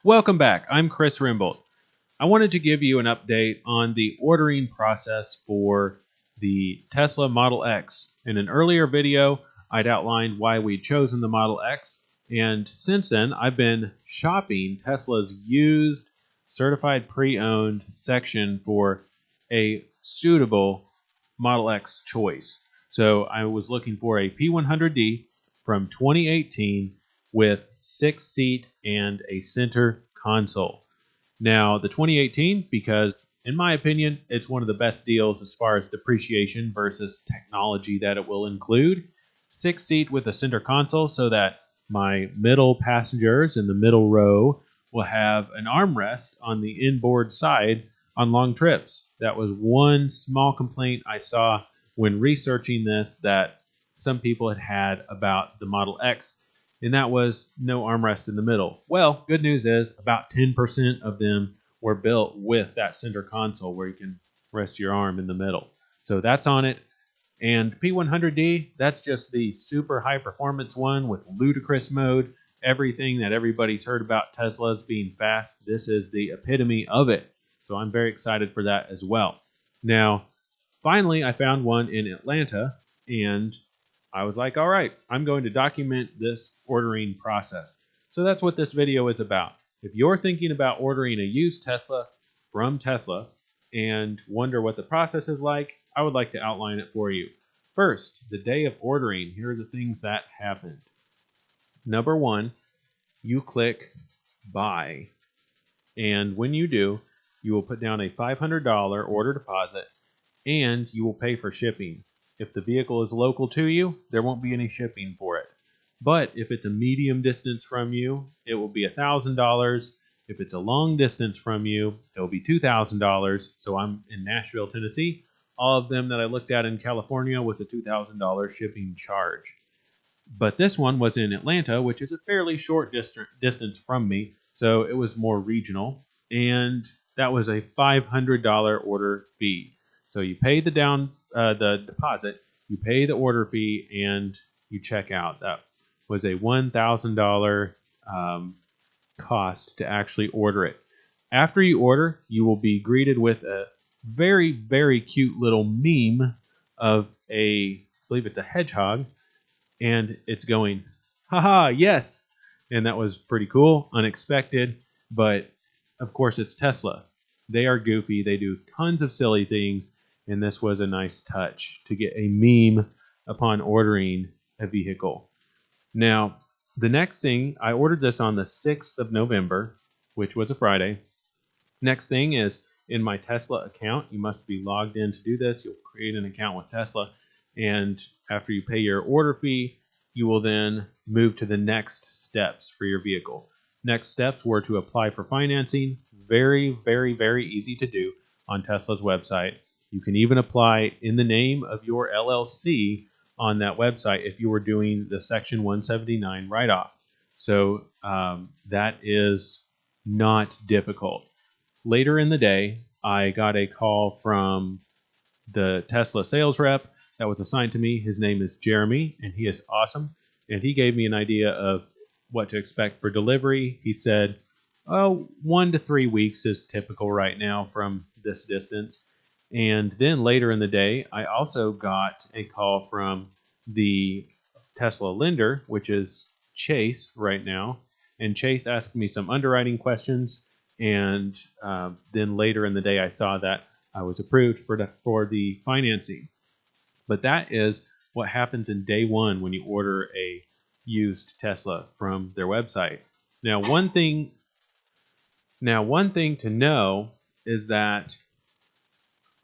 Welcome back. I'm Chris Rimbold. I wanted to give you an update on the ordering process for the Tesla Model X. In an earlier video, I'd outlined why we'd chosen the Model X, and since then, I've been shopping Tesla's used, certified pre-owned section for a suitable Model X choice. So I was looking for a P100D from 2018 with 6-seat and a center console. Now, the 2018, because in my opinion, it's one of the best deals as far as depreciation versus technology that it will include. 6-seat with a center console so that my middle passengers in the middle row will have an armrest on the inboard side on long trips. That was one small complaint I saw when researching this that some people had about the Model X, and that was no armrest in the middle. Well, good news is about 10% of them were built with that center console where you can rest your arm in the middle. So that's on it. And P100D, that's just the super high performance one with ludicrous mode, everything that everybody's heard about Teslas being fast. This is the epitome of it. So I'm very excited for that as well. Now, finally, I found one in Atlanta, and I was like, all right, I'm going to document this ordering process. So that's what this video is about. If you're thinking about ordering a used Tesla from Tesla and wonder what the process is like, I would like to outline it for you. First, the day of ordering, here are the things that happened. Number one, you click buy. And when you do, you will put down a $500 order deposit and you will pay for shipping. If the vehicle is local to you, there won't be any shipping for it. But if it's a medium distance from you, it will be $1,000. If it's a long distance from you, it will be $2,000. So I'm in Nashville, Tennessee. All of them that I looked at in California was a $2,000 shipping charge. But this one was in Atlanta, which is a fairly short distance from me, so it was more regional, and that was a $500 order fee. So you pay the deposit, you pay the order fee, and you check out. That was a $1,000 cost to actually order it. After you order, you will be greeted with a very, very cute little meme of I believe it's a hedgehog, and it's going, haha, yes. And that was pretty cool, unexpected, but of course it's Tesla. They are goofy, they do tons of silly things, and this was a nice touch to get a meme upon ordering a vehicle. Now, the next thing, I ordered this on the 6th of November, which was a Friday. Next thing is in my Tesla account. You must be logged in to do this. You'll create an account with Tesla, and after you pay your order fee, you will then move to the next steps for your vehicle. Next steps were to apply for financing. Very, very, very easy to do on Tesla's website. You can even apply in the name of your LLC on that website if you were doing the Section 179 write-off. So that is not difficult. Later in the day, I got a call from the Tesla sales rep that was assigned to me. His name is Jeremy, and he is awesome. And he gave me an idea of what to expect for delivery. He said, oh, 1 to 3 weeks is typical right now from this distance. And then later in the day, I also got a call from the Tesla lender, which is Chase right now. And Chase asked me some underwriting questions. And then later in the day, I saw that I was approved for the financing. But that is what happens in day one when you order a used Tesla from their website. Now, one thing to know is that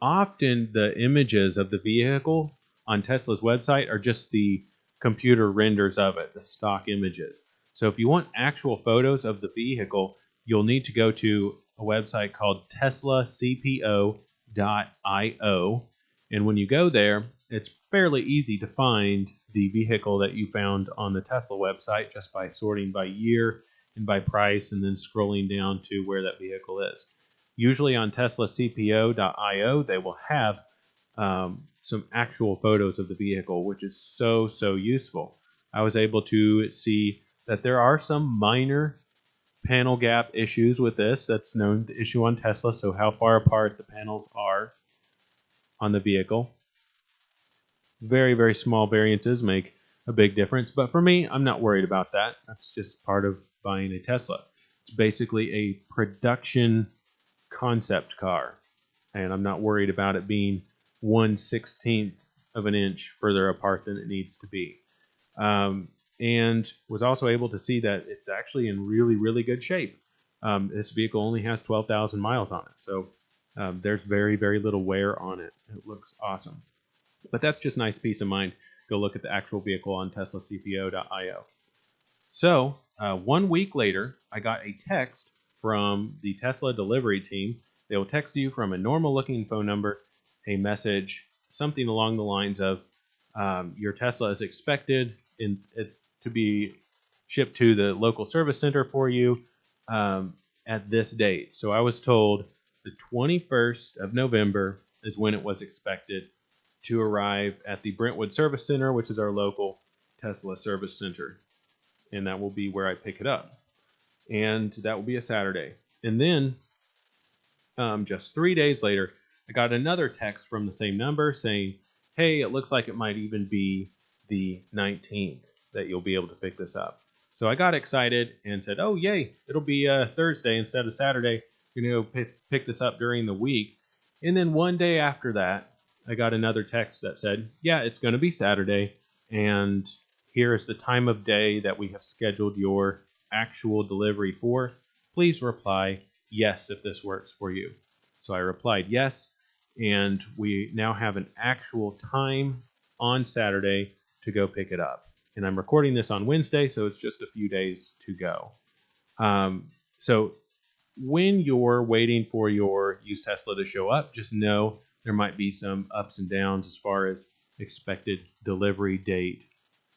often the images of the vehicle on Tesla's website are just the computer renders of it, the stock images. So if you want actual photos of the vehicle, you'll need to go to a website called teslacpo.io. And when you go there, it's fairly easy to find the vehicle that you found on the Tesla website just by sorting by year and by price and then scrolling down to where that vehicle is. Usually on teslacpo.io, they will have some actual photos of the vehicle, which is so useful. I was able to see that there are some minor panel gap issues with this. That's known the issue on Tesla, so how far apart the panels are on the vehicle. Very, very small variances make a big difference, but for me, I'm not worried about that. That's just part of buying a Tesla. It's basically a production concept car, and I'm not worried about it being 1/16 of an inch further apart than it needs to be. And was also able to see that it's actually in really, really good shape. This vehicle only has 12,000 miles on it, so there's very, very little wear on it. It looks awesome. But that's just nice peace of mind. Go look at the actual vehicle on TeslaCPO.io. So 1 week later, I got a text from the Tesla delivery team. They will text you from a normal looking phone number a message, something along the lines of your Tesla is expected to be shipped to the local service center for you at this date. So I was told the 21st of November is when it was expected to arrive at the Brentwood Service Center, which is our local Tesla service center. And that will be where I pick it up. And that will be a Saturday. And then just 3 days later, I got another text from the same number saying, hey, it looks like it might even be the 19th that you'll be able to pick this up. So I got excited and said, oh, yay, it'll be Thursday instead of Saturday. You're going to go pick this up during the week. And then one day after that, I got another text that said, yeah, it's going to be Saturday, and here is the time of day that we have scheduled your actual delivery for. Please reply yes if this works for you. So I replied yes, and we now have an actual time on Saturday to go pick it up. And I'm recording this on Wednesday, so it's just a few days to go. So when you're waiting for your used Tesla to show up, just know there might be some ups and downs as far as expected delivery date,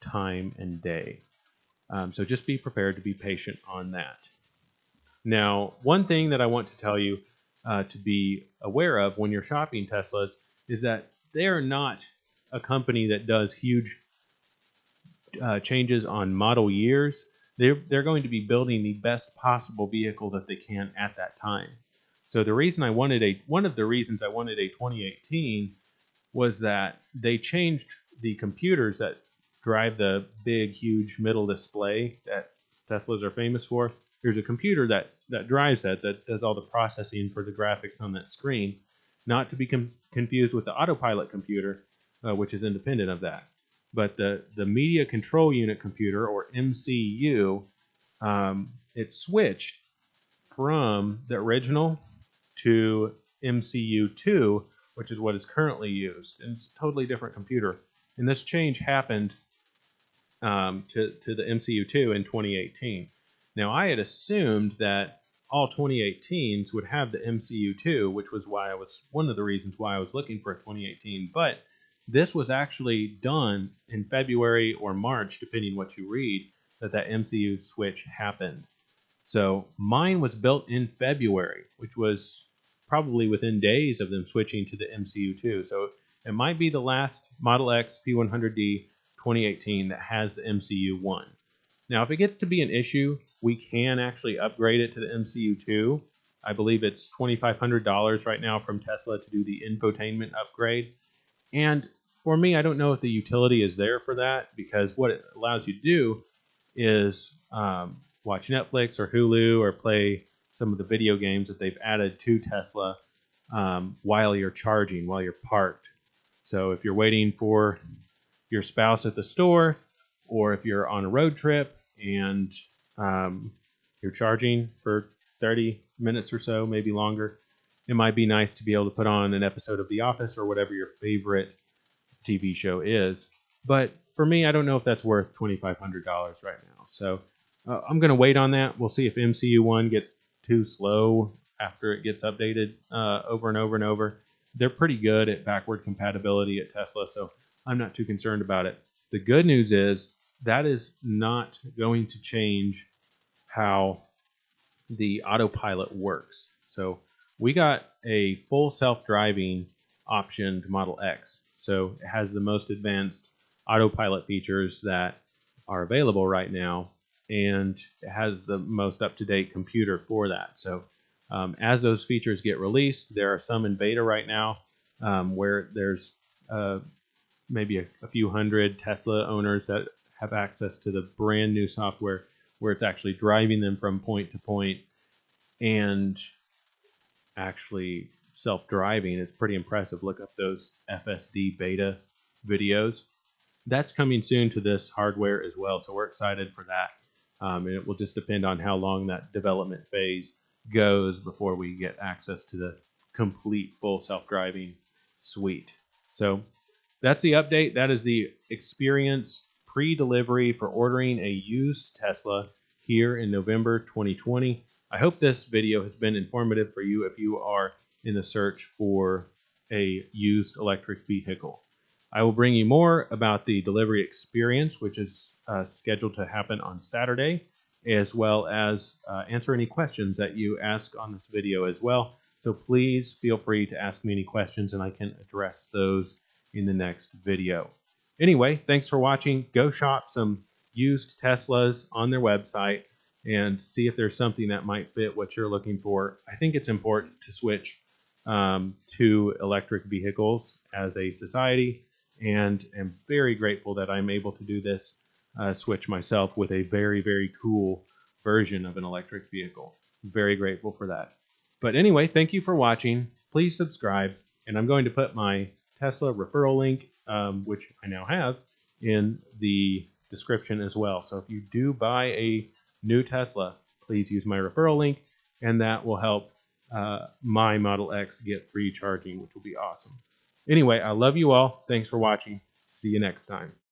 time, and day. So just be prepared to be patient on that. Now, one thing that I want to tell you to be aware of when you're shopping Teslas is that they are not a company that does huge changes on model years. They're going to be building the best possible vehicle that they can at that time. So the reason one of the reasons I wanted a 2018 was that they changed the computers that drive the big, huge middle display that Teslas are famous for. There's a computer that drives that does all the processing for the graphics on that screen, not to be confused with the autopilot computer, which is independent of that. But the media control unit computer, or MCU, it switched from the original to MCU2, which is what is currently used. And it's a totally different computer. And this change happened to the MCU2 in 2018. Now, I had assumed that all 2018s would have the MCU2, which was one of the reasons why I was looking for a 2018. But this was actually done in February or March, depending what you read, that MCU switch happened. So mine was built in February, which was probably within days of them switching to the MCU2. So it might be the last Model X P100D 2018 that has the MCU1. Now, if it gets to be an issue, we can actually upgrade it to the MCU2. I believe it's $2,500 right now from Tesla to do the infotainment upgrade. And for me, I don't know if the utility is there for that, because what it allows you to do is watch Netflix or Hulu or play some of the video games that they've added to Tesla while you're charging, while you're parked. So if you're waiting for your spouse at the store, or if you're on a road trip and you're charging for 30 minutes or so, maybe longer, it might be nice to be able to put on an episode of The Office or whatever your favorite TV show is. But for me, I don't know if that's worth $2,500 right now. So I'm going to wait on that. We'll see if MCU1 gets too slow after it gets updated over and over and over. They're pretty good at backward compatibility at Tesla, so I'm not too concerned about it. The good news is that is not going to change how the autopilot works. So we got a full self-driving optioned Model X. So it has the most advanced autopilot features that are available right now and it has the most up-to-date computer for that. So as those features get released, there are some in beta right now where there's maybe a few hundred Tesla owners that have access to the brand new software where it's actually driving them from point to point and actually self-driving. It's pretty impressive. Look up those FSD beta videos. That's coming soon to this hardware as well, so we're excited for that. And it will just depend on how long that development phase goes before we get access to the complete full self-driving suite. So that's the update. That is the experience pre-delivery for ordering a used Tesla here in November 2020. I hope this video has been informative for you if you are in the search for a used electric vehicle. I will bring you more about the delivery experience, which is scheduled to happen on Saturday, as well as answer any questions that you ask on this video as well. So please feel free to ask me any questions and I can address those in the next video. Anyway, thanks for watching. Go shop some used Teslas on their website and see if there's something that might fit what you're looking for. I think it's important to switch to electric vehicles as a society, and am very grateful that I'm able to do this switch myself with a very, very cool version of an electric vehicle. Very grateful for that. But anyway, thank you for watching. Please subscribe, and I'm going to put my Tesla referral link, which I now have, in the description as well. So if you do buy a new Tesla, please use my referral link, and that will help my Model X get free charging, which will be awesome. Anyway, I love you all. Thanks for watching. See you next time.